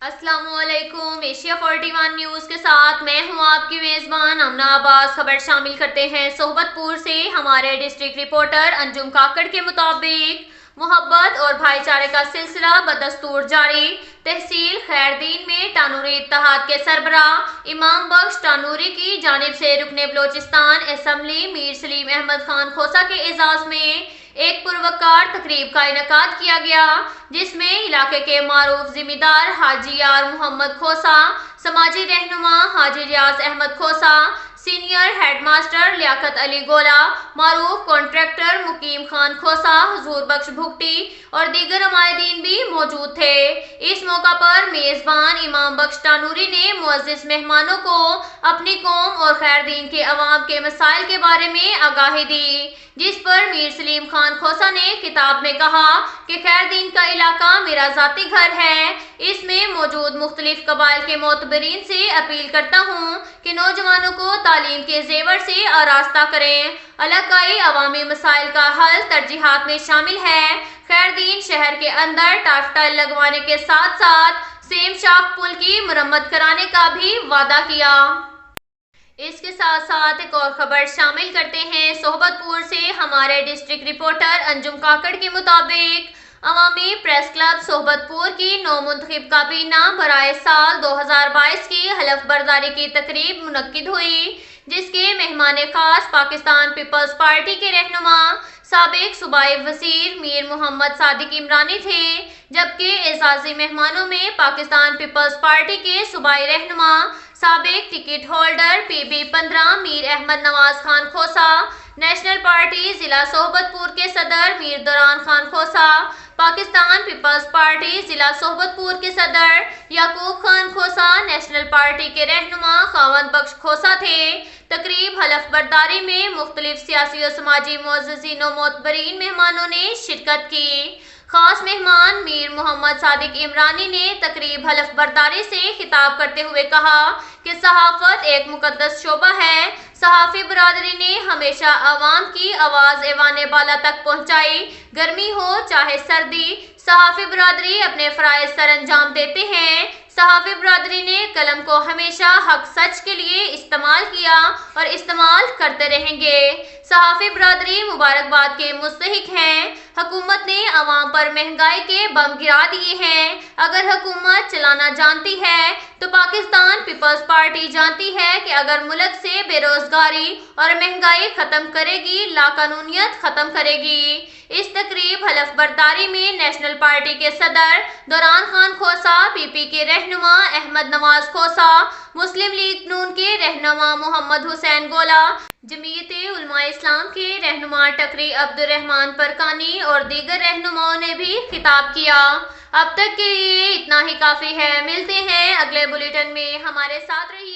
अस्सलाम वालेकुम। Asia 41 news के साथ मैं हूं आपकी मेज़बान अमना अब्बास। खबर शामिल करते हैं सोहबतपुर से। हमारे डिस्ट्रिक्ट रिपोर्टर अंजुम काकड़ के मुताबिक मोहब्बत और भाईचारे का सिलसिला बदस्तूर जारी। तहसील खैरदीन में टानूरी इत्तेहाद के सरबराह इमाम बख्श टानूरी की जानिब से रुकने बलोचिस्तान असम्बली मीर सलीम अहमद खान खोसा के एजाज में एक पुरवकार तकरीब का इनेकाद किया गया, जिसमें इलाके के मारूफ जिम्मेदार हाजी यार मोहम्मद खोसा, समाजी रहनुमा हाजी रियाज अहमद खोसा, सीनियर हेडमास्टर लियाकत अली गोला, मारूफ कॉन्ट्रैक्टर मुकीम खान खोसा, हुजूर बख्श भुगटी और दीगर अमायदीन भी मौजूद थे। इस मौका पर मेज़बान इमाम बख्श टानूरी ने मुअज़्ज़िज़ मेहमानों को अपनी कौम और खैरदीन के अवाम के मसाइल के बारे में आगाही दी, जिस पर मीर सलीम खान खोसा ने किताब में कहा कि खैरदीन का इलाका मेरा ज़ाती घर है। इसमें मौजूद मुख्तलिफ कबाइल के मोतबरीन से अपील करता हूँ कि नौजवानों को तालीम के जेवर से आरास्ता करें। इलाकाई अवामी मसाइल का हल तरजीहात में शामिल है। खैरदीन शहर के अंदर टाफटाइल लगवाने के साथ साथ सेम शाख पुल की मरम्मत कराने का भी वादा किया। इसके साथ साथ एक और खबर शामिल करते हैं सोहबतपुर से। हमारे डिस्ट्रिक्ट रिपोर्टर अंजुम काकड़ के मुताबिक अवामी प्रेस क्लब सोहबतपुर की नौमुंतखब काबीना बराए साल 2022 की हलफ बर्दारी की तकरीब मुनक्किद हुई, जिसके मेहमान खास पाकिस्तान पीपल्स पार्टी के रहनुमा साबिक सूबाई वजीर मीर मोहम्मद सादिक इमरानी थे, जबकि एजाजी मेहमानों में पाकिस्तान पीपल्स पार्टी के सूबाई रहनुमा साबिक ticket holder PB-15 Mir Ahmed Nawaz Khan Khosa, national party जिला सोहबतपुर के सदर मीर दुरान खान खोसा, पाकिस्तान पीपल्स पार्टी जिला सोहबतपुर के सदर याकूब खान खोसा, नेशनल पार्टी के रहनुमा खावंद बख्श खोसा थे। तकरीब हलफ बर्दारी में मुख्तलिफ सियासी और समाजी मुअज़्ज़िज़ीन और मोतबरीन मेहमानों ने शिरकत की। खास मेहमान मीर मोहम्मद सादिक इमरानी ने तकरीब हलफ बर्दारी से खिताब करते हुए कहा कि सहाफत एक मुकद्दस शोबा है। सहाफ़ी बरादरी ने हमेशा आवाम की आवाज़ ऐवान बाला तक पहुँचाई। गर्मी हो चाहे सर्दी, सहाफ़ी बरादरी अपने फ़राइज़ सर अंजाम देते हैं। सहाफ़ी बरादरी ने कलम को हमेशा हक सच के लिए इस्तेमाल किया और इस्तेमाल करते रहेंगे। सहाफ़ी बरादरी मुबारकबाद के मुस्तहिक हैं। हुकूमत ने अवाम पर महंगाई के बम गिरा दिए हैं। अगर हुकूमत चलाना जानती है तो पाकिस्तान पीपल्स पार्टी जानती है कि अगर मुल्क से बेरोजगारी और महंगाई खत्म करेगी, लाकानूनियत खत्म करेगी। इस तकरीब हलफ बर्दारी में नेशनल पार्टी के सदर दुरान खान खोसा, PP के रहनुमा अहमद नवाज खोसा, मुस्लिम लीग नून के रहनुमा मोहम्मद हुसैन गोला, जमीयते उलमाए इस्लाम के रहनुमा टकरी अब्दुर्रहमान परकानी और दीगर रहनुमाओं ने भी खिताब किया। अब तक के लिए इतना ही काफ़ी है। मिलते हैं अगले बुलेटिन में, हमारे साथ रहिए।